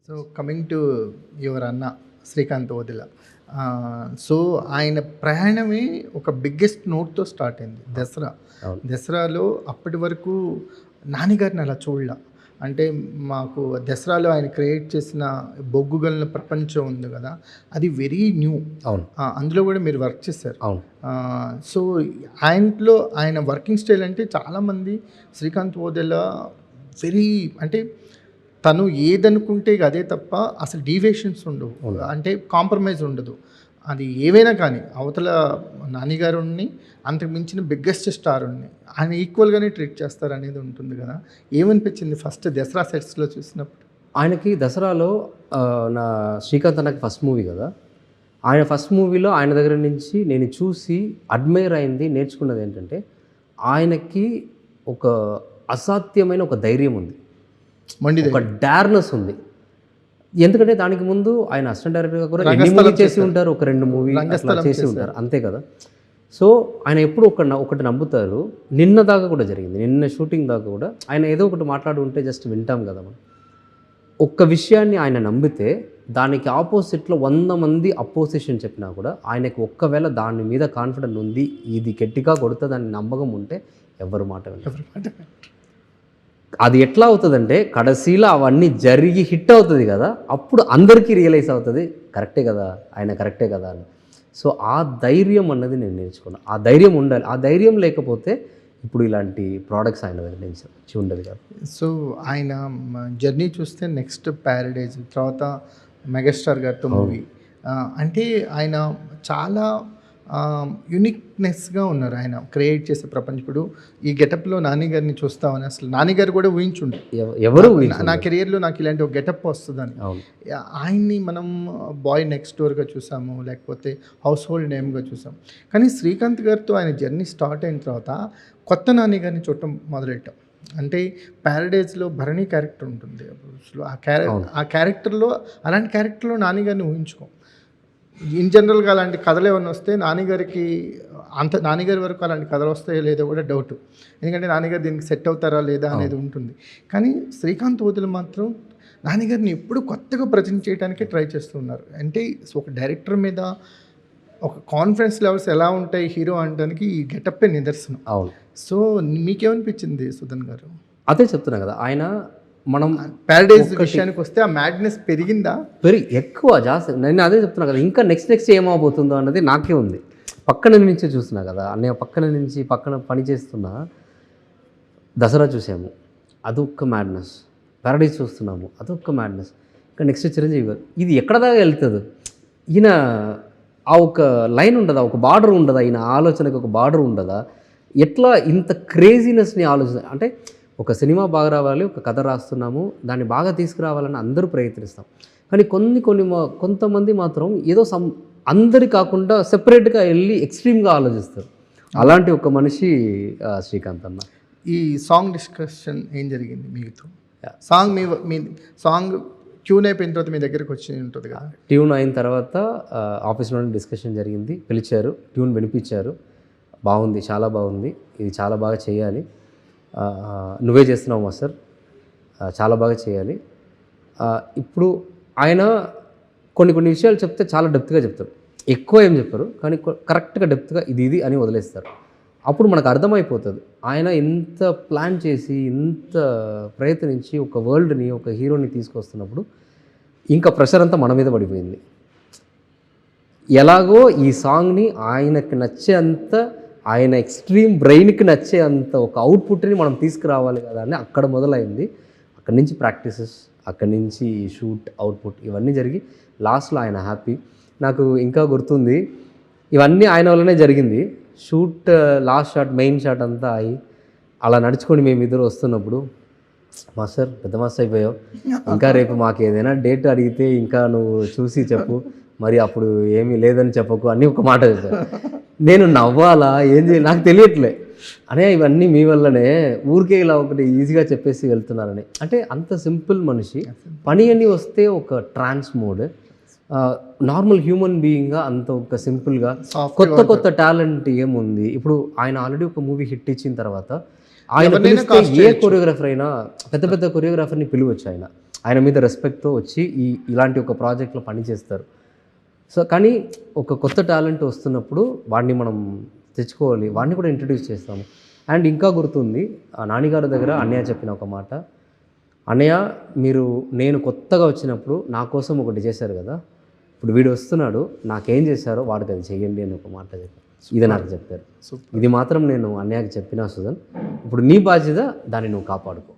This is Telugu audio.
సో కమింగ్ టు యువర్ అన్న శ్రీకాంత్ ఓదెల. సో ఆయన ప్రయాణమే ఒక బిగ్గెస్ట్ నోట్తో స్టార్ట్ అయింది దసరా. దసరాలో అప్పటి వరకు నాన్నగారిని అలా చూడలా. అంటే మాకు దసరాలో ఆయన క్రియేట్ చేసిన బొగ్గుగలిన ప్రపంచం ఉంది కదా, అది వెరీ న్యూ. అవును, అందులో కూడా మీరు వర్క్ చేశారు. అవును. సో ఆయనలో ఆయన వర్కింగ్ స్టైల్ అంటే చాలామంది శ్రీకాంత్ ఓదెల వెరీ అంటే తను ఏదనుకుంటే అదే తప్ప అసలు డీవియేషన్స్ ఉండవు, అంటే కాంప్రమైజ్ ఉండదు. అది ఏవైనా కానీ అవతల నాన్నగారుని అంతకు మించిన బిగ్గెస్ట్ స్టారుని ఆయన ఈక్వల్గానే ట్రీట్ చేస్తారు అనేది ఉంటుంది కదా. ఏమనిపించింది ఫస్ట్ దసరా సెట్స్లో చూసినప్పుడు? ఆయనకి దసరాలో నా శ్రీకాంత్ నాకు ఫస్ట్ మూవీ కదా, ఆయన ఫస్ట్ మూవీలో ఆయన దగ్గర నుంచి నేను చూసి అడ్మైర్ అయింది, నేర్చుకున్నది ఏంటంటే ఆయనకి ఒక అసాధ్యమైన ఒక ధైర్యం ఉంది, ఒక డార్నెస్ ఉంది. ఎందుకంటే దానికి ముందు ఆయన అసిస్టెంట్ డైరెక్టర్గా కూడా ఎన్ని మూవీ చేసి ఉంటారు, ఒక 2 మూవీ చేసి ఉంటారు అంతే కదా. సో ఆయన ఎప్పుడు ఒకటి నమ్ముతారు. నిన్న దాకా కూడా జరిగింది, నిన్న షూటింగ్ దాకా కూడా ఆయన ఏదో ఒకటి మాట్లాడు ఉంటే జస్ట్ వింటాం కదా మనం. ఒక్క విషయాన్ని ఆయన నమ్మితే దానికి ఆపోజిట్లో 100 మంది అపోజిషన్ చెప్పినా కూడా ఆయనకు ఒక్కవేళ దాని మీద కాన్ఫిడెంట్ ఉంది, ఇది గట్టిగా కొడితే దాని నమ్మకం ఉంటే ఎవరు మాట వినరు. అది ఎట్లా అవుతుందంటే కడసీలో అవన్నీ జరిగి హిట్ అవుతుంది కదా, అప్పుడు అందరికీ రియలైజ్ అవుతుంది కరెక్టే కదా, ఆయన కరెక్టే కదా అని. సో ఆ ధైర్యం అన్నది నేను నేర్చుకున్నాను. ఆ ధైర్యం ఉండాలి. ఆ ధైర్యం లేకపోతే ఇప్పుడు ఇలాంటి ప్రోడక్ట్స్ ఆయన నుంచి ఉండదు కదా. సో ఆయన జర్నీ చూస్తే నెక్స్ట్ ప్యారడైజ్, తర్వాత మెగాస్టార్ గారితో మూవీ, అంటే ఆయన చాలా యూనిక్నెస్గా ఉన్నారు. ఆయన క్రియేట్ చేసే ప్రపంచం. ఇప్పుడు ఈ గెటప్లో నాన్నగారిని చూస్తామని అసలు నాన్నగారు కూడా ఊహించుండే, ఎవరు నా కెరియర్లో నాకు ఇలాంటి ఒక గెటప్ వస్తుందని. ఆయన్ని మనం బాయ్ నెక్స్ట్ డోర్గా చూసాము, లేకపోతే హౌస్ హోల్డ్ నేమ్గా చూసాము. కానీ శ్రీకాంత్ గారితో ఆయన జర్నీ స్టార్ట్ అయిన తర్వాత కొత్త నాన్నగారిని చూడటం మొదలెట్టాం. అంటే ప్యారడైజ్లో భరణి క్యారెక్టర్ ఉంటుంది, ఆ క్యారెక్టర్లో అలాంటి క్యారెక్టర్లో నాన్నగారిని ఊహించుకోం. ఇన్ జనరల్గా అలాంటి కథలు ఏమైనా వస్తే నాన్నగారి వరకు అలాంటి కథలు వస్తాయో లేదో కూడా డౌట్. ఎందుకంటే నాన్నగారు దీనికి సెట్ అవుతారా లేదా అనేది ఉంటుంది. కానీ శ్రీకాంత్ ఓదెల మాత్రం నాన్నగారిని ఎప్పుడు కొత్తగా ప్రజెంట్ చేయడానికే ట్రై చేస్తున్నారు. అంటే ఒక డైరెక్టర్ మీద ఒక కాన్ఫిడెన్స్ లెవెల్స్ ఎలా ఉంటాయి హీరో అనడానికి ఈ గెటప్పే నిదర్శనం. అవును. సో మీకేమనిపించింది సుధన్ గారు? అదే చెప్తున్నా కదా, ఆయన మనం ప్యారడైజ్ విషయానికి వస్తే ఆ మ్యాడ్నెస్ పెరిగిందా? ఎక్కువ జాస్తి. నేను అదే చెప్తున్నా కదా, ఇంకా నెక్స్ట్ ఏమవబోతుందో అన్నది నాకే ఉంది. పక్కన నుంచి చూస్తున్నా కదా, అన్నయ్య పక్కన పని చేస్తున్నా. దసరా చూసాము, అదొక్క మ్యాడ్నెస్. ప్యారడైజ్ చూస్తున్నాము, అదొక్క మ్యాడ్నెస్. ఇంకా నెక్స్ట్ చిరంజీవి గారు, ఇది ఎక్కడ దాకా వెళ్తుంది? ఈయన ఆ ఒక లైన్ ఉండదా, ఒక బార్డర్ ఉండదా? ఈయన ఆలోచనకి ఒక బార్డర్ ఉండదా? ఎట్లా ఇంత క్రేజీనెస్ని ఆలోచన అంటే ఒక సినిమా బాగా రావాలి, ఒక కథ రాస్తున్నాము, దాన్ని బాగా తీసుకురావాలని అందరూ ప్రయత్నిస్తాం. కానీ కొంతమంది మాత్రం ఏదో అందరి కాకుండా సెపరేట్గా వెళ్ళి ఎక్స్ట్రీమ్గా ఆలోచిస్తారు. అలాంటి ఒక మనిషి శ్రీకాంత్ అన్న. ఈ సాంగ్ డిస్కషన్ ఏం జరిగింది మీతో? మీ సాంగ్ ట్యూన్ అయిపోయిన తర్వాత మీ దగ్గరకు వచ్చి ఉంటుంది కదా, ట్యూన్ అయిన తర్వాత ఆఫీస్లోనే డిస్కషన్ జరిగింది, పిలిచారు, ట్యూన్ వినిపించారు. బాగుంది, చాలా బాగుంది, ఇది చాలా బాగా చేయాలి, నువ్వే చేస్తున్నావు మాస్టర్, చాలా బాగా చేయాలి. ఇప్పుడు ఆయన కొన్ని విషయాలు చెప్తే చాలా డెప్త్గా చెప్తారు, ఎక్కువ ఏం చెప్పారు కానీ కరెక్ట్గా డెప్త్గా ఇది అని వదిలేస్తారు. అప్పుడు మనకు అర్థమైపోతుంది ఆయన ఎంత ప్లాన్ చేసి ఇంత ప్రయత్నించి ఒక వరల్డ్ని, ఒక హీరోని తీసుకొస్తున్నప్పుడు ఇంకా ప్రెషర్ అంతా మన మీద పడిపోయింది. ఎలాగో ఈ సాంగ్ని ఆయనకి నచ్చేంత, ఆయన ఎక్స్ట్రీమ్ బ్రెయిన్కి నచ్చే అంత ఒక అవుట్పుట్ని మనం తీసుకురావాలి కదా అని అక్కడ మొదలైంది. అక్కడి నుంచి ప్రాక్టీసెస్, అక్కడి నుంచి షూట్, అవుట్పుట్ ఇవన్నీ జరిగి లాస్ట్లో ఆయన హ్యాపీ. నాకు ఇంకా గుర్తుంది, ఇవన్నీ ఆయన వల్లనే జరిగింది. Shoot last shot, main shot అంతా అయి అలా నడుచుకొని మేమిద్దరు వస్తున్నప్పుడు, మాస్టర్ పెద్ద మాస్టర్ అయిపోయావు, ఇంకా రేపు మాకు ఏదైనా డేట్ అడిగితే ఇంకా నువ్వు చూసి చెప్పు, మరి అప్పుడు ఏమీ లేదని చెప్పకు అని ఒక మాట చెప్పారు. నేను నవ్వాలా ఏం చేయాలి నాకు తెలియట్లే. అనే ఇవన్నీ మీ వల్లనే, ఊరికే ఇలా ఒకటి ఈజీగా చెప్పేసి వెళ్తున్నారని. అంటే అంత సింపుల్ మనిషి. పని అని వస్తే ఒక ట్రాన్స్ మోడ్, నార్మల్ హ్యూమన్ బీయింగ్గా అంత ఒక సింపుల్గా కొత్త టాలెంట్ ఏముంది. ఇప్పుడు ఆయన ఆల్రెడీ ఒక మూవీ హిట్ ఇచ్చిన తర్వాత ఆయన ఎవరినైనా పిలిస్తే cast ఏ కొరియోగ్రాఫర్ అయినా పెద్ద పెద్ద కొరియోగ్రాఫర్ని పిలవచ్చు. ఆయన మీద రెస్పెక్ట్తో వచ్చి ఇలాంటి ఒక ప్రాజెక్ట్లో పని చేస్తారు. సో కానీ ఒక కొత్త టాలెంట్ వస్తున్నప్పుడు వాడిని మనం తెచ్చుకోవాలి, వాడిని కూడా ఇంట్రడ్యూస్ చేస్తాము. అండ్ ఇంకా గుర్తుంది నానిగారి దగ్గర అన్నయ్య చెప్పిన ఒక మాట, అన్నయ్య నేను కొత్తగా వచ్చినప్పుడు నా కోసం ఒకటి చేశారు కదా, ఇప్పుడు వీడు వస్తున్నాడు నాకేం చేశారో వాడికి అది చెయ్యండి అని ఒక మాట చెప్పారు. ఇది నాకు చెప్పారు. ఇది మాత్రం నేను అన్నయ్యకి చెప్పినా సుజన్, ఇప్పుడు నీ బాధ్యత దాన్ని నువ్వు కాపాడుకో.